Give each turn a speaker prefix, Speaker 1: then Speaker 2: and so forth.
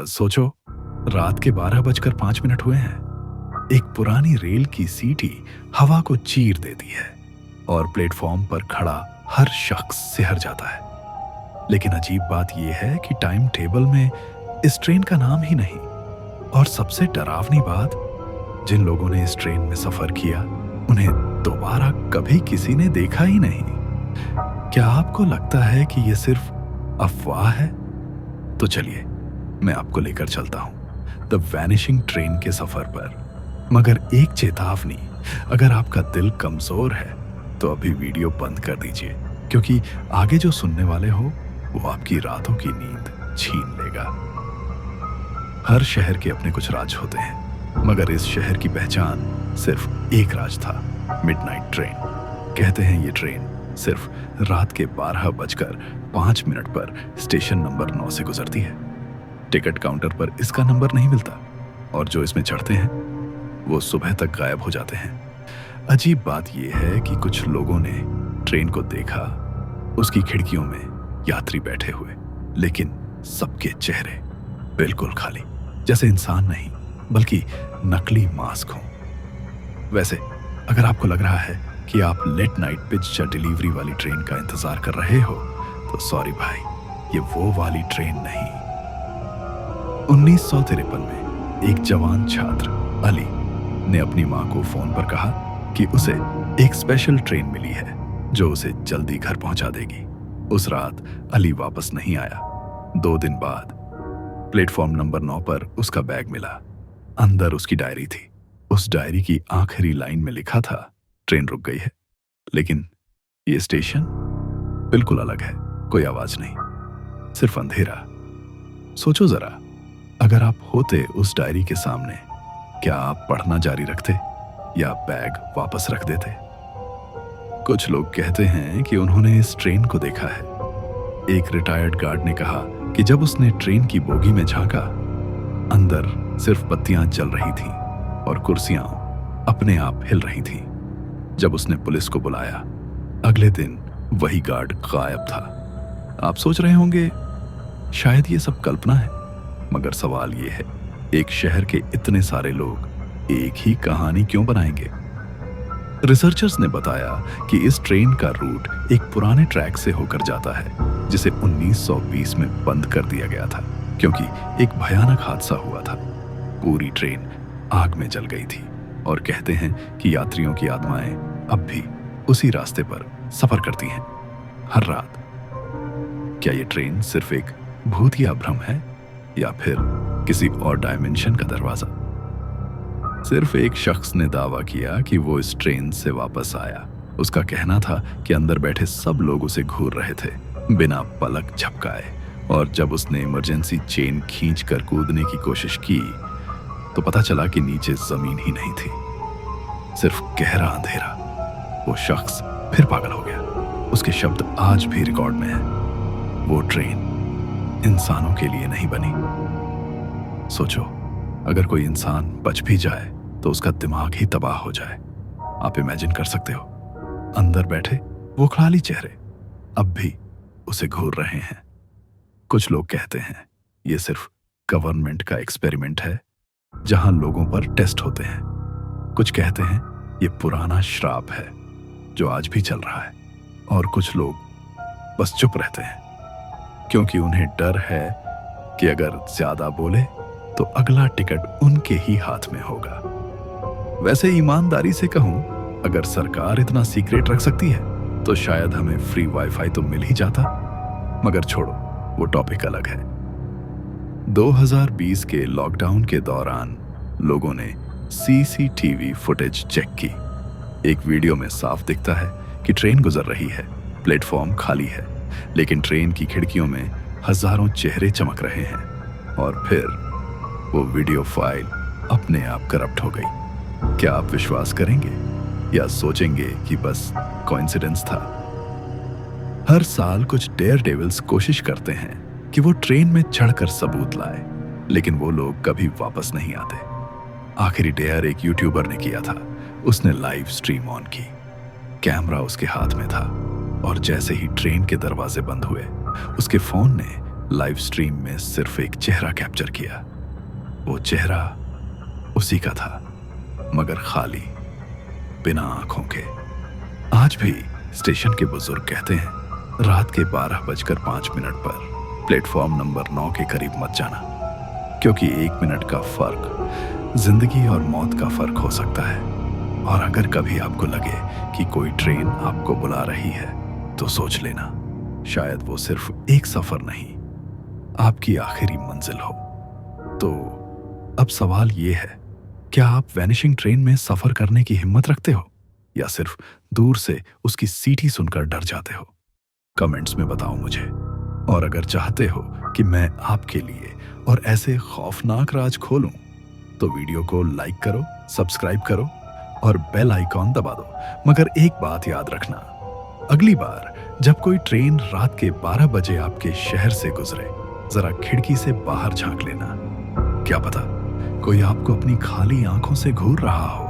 Speaker 1: सोचो, रात के 12:05 हुए हैं। एक पुरानी रेल की सीटी हवा को चीर देती है और प्लेटफॉर्म पर खड़ा हर शख्स सिहर जाता है। लेकिन अजीब बात यह है कि टाइम टेबल में इस ट्रेन का नाम ही नहीं। और सबसे डरावनी बात, जिन लोगों ने इस ट्रेन में सफर किया उन्हें दोबारा कभी किसी ने देखा ही नहीं। क्या आपको लगता है कि यह सिर्फ अफवाह है? तो चलिए मैं आपको लेकर चलता हूं द वैनिशिंग ट्रेन के सफर पर। मगर एक चेतावनी, अगर आपका दिल कमजोर है तो अभी वीडियो बंद कर दीजिए, क्योंकि आगे जो सुनने वाले हो वो आपकी रातों की नींद छीन लेगा। हर शहर के अपने कुछ राज होते हैं, मगर इस शहर की पहचान सिर्फ एक राज था, मिडनाइट ट्रेन। कहते हैं ये ट्रेन सिर्फ रात के 12:05 पर स्टेशन नंबर 9 से गुजरती है। टिकट काउंटर पर इसका नंबर नहीं मिलता और जो इसमें चढ़ते हैं वो सुबह तक गायब हो जाते हैं। अजीब बात यह है कि कुछ लोगों ने ट्रेन को देखा, उसकी खिड़कियों में यात्री बैठे हुए, लेकिन सबके चेहरे बिल्कुल खाली, जैसे इंसान नहीं बल्कि नकली मास्क हों। वैसे अगर आपको लग रहा है कि आप लेट नाइट पिज्जा डिलीवरी वाली ट्रेन का इंतजार कर रहे हो तो सॉरी भाई, ये वो वाली ट्रेन नहीं। 1953 में एक जवान छात्र अली ने अपनी मां को फोन पर कहा कि उसे एक स्पेशल ट्रेन मिली है जो उसे जल्दी घर पहुंचा देगी। उस रात अली वापस नहीं आया। 2 दिन बाद प्लेटफॉर्म नंबर 9 पर उसका बैग मिला। अंदर उसकी डायरी थी। उस डायरी की आखिरी लाइन में लिखा था, ट्रेन रुक गई है, लेकिन ये स्टेशन बिल्कुल अलग है। कोई आवाज नहीं, सिर्फ अंधेरा। सोचो जरा, अगर आप होते उस डायरी के सामने, क्या आप पढ़ना जारी रखते या बैग वापस रख देते? कुछ लोग कहते हैं कि उन्होंने इस ट्रेन को देखा है। एक रिटायर्ड गार्ड ने कहा कि जब उसने ट्रेन की बोगी में झांका, अंदर सिर्फ बत्तियां जल रही थीं और कुर्सियां अपने आप हिल रही थीं। जब उसने पुलिस को बुलाया, अगले दिन वही गार्ड गायब था। आप सोच रहे होंगे शायद ये सब कल्पना है, मगर सवाल ये है, एक शहर के इतने सारे लोग एक ही कहानी क्यों बनाएंगे? रिसर्चर्स ने बताया कि इस ट्रेन का रूट एक पुराने ट्रैक से होकर जाता है, जिसे 1920 में बंद कर दिया गया था क्योंकि एक भयानक हादसा हुआ था। पूरी ट्रेन आग में जल गई थी और कहते हैं कि यात्रियों की आत्माएं अब भी उसी रास्ते पर सफर करती हैं हर रात। क्या ये ट्रेन सिर्फ एक भूत या भ्रम है, या फिर किसी और डायमेंशन का दरवाजा? सिर्फ एक शख्स ने दावा किया कि वो इस ट्रेन से वापस आया। उसका कहना था कि अंदर बैठे सब लोग उसे घूर रहे थे बिना पलक झपकाए, और जब उसने इमरजेंसी चेन खींचकर कूदने की कोशिश की तो पता चला कि नीचे जमीन ही नहीं थी, सिर्फ गहरा अंधेरा। वो शख्स फिर पागल हो गया। उसके शब्द आज भी रिकॉर्ड में हैं। वो ट्रेन इंसानों के लिए नहीं बनी। सोचो, अगर कोई इंसान बच भी जाए तो उसका दिमाग ही तबाह हो जाए। आप इमेजिन कर सकते हो, अंदर बैठे वो खराली चेहरे अब भी उसे घूर रहे हैं। कुछ लोग कहते हैं ये सिर्फ गवर्नमेंट का एक्सपेरिमेंट है जहां लोगों पर टेस्ट होते हैं। कुछ कहते हैं ये पुराना श्राप है जो आज भी चल रहा है, और कुछ लोग बस चुप रहते हैं क्योंकि उन्हें डर है कि अगर ज्यादा बोले तो अगला टिकट उनके ही हाथ में होगा। वैसे ईमानदारी से कहूं, अगर सरकार इतना सीक्रेट रख सकती है तो शायद हमें फ्री वाईफाई तो मिल ही जाता। मगर छोड़ो, वो टॉपिक अलग है। 2020 के लॉकडाउन के दौरान लोगों ने सीसीटीवी फुटेज चेक की। एक वीडियो में साफ दिखता है कि ट्रेन गुजर रही है, प्लेटफॉर्म खाली है, लेकिन ट्रेन की खिड़कियों में हजारों चेहरे चमक रहे हैं। और फिर वो वीडियो फाइल अपने आप करप्ट हो गई। क्या आप विश्वास करेंगे या सोचेंगे कि बस कोइंसिडेंस था? हर साल कुछ डेयर डेविल्स कोशिश करते हैं कि वो ट्रेन में चढ़कर सबूत लाए, लेकिन वो लोग कभी वापस नहीं आते। आखिरी डेयर एक यूट्यूबर ने किया था। उसने लाइव स्ट्रीम ऑन की, कैमरा उसके हाथ में था, और जैसे ही ट्रेन के दरवाजे बंद हुए, उसके फोन ने लाइव स्ट्रीम में सिर्फ एक चेहरा कैप्चर किया। वो चेहरा उसी का था, मगर खाली, बिना आंखों के। आज भी स्टेशन के बुजुर्ग कहते हैं, रात के 12:05 पर प्लेटफॉर्म नंबर 9 के करीब मत जाना, क्योंकि 1 मिनट का फर्क जिंदगी और मौत का फर्क हो सकता है। और अगर कभी आपको लगे कि कोई ट्रेन आपको बुला रही है, तो सोच लेना, शायद वो सिर्फ एक सफर नहीं, आपकी आखिरी मंजिल हो। तो अब सवाल ये है, क्या आप वैनिशिंग ट्रेन में सफर करने की हिम्मत रखते हो, या सिर्फ दूर से उसकी सीटी सुनकर डर जाते हो? कमेंट्स में बताओ मुझे। और अगर चाहते हो कि मैं आपके लिए और ऐसे खौफनाक राज खोलूं, तो वीडियो को लाइक करो, सब्सक्राइब करो और बेल आइकॉन दबा दो। मगर एक बात याद रखना, अगली बार जब कोई ट्रेन रात के 12 बजे आपके शहर से गुजरे, जरा खिड़की से बाहर झांक लेना। क्या पता कोई आपको अपनी खाली आंखों से घूर रहा हो।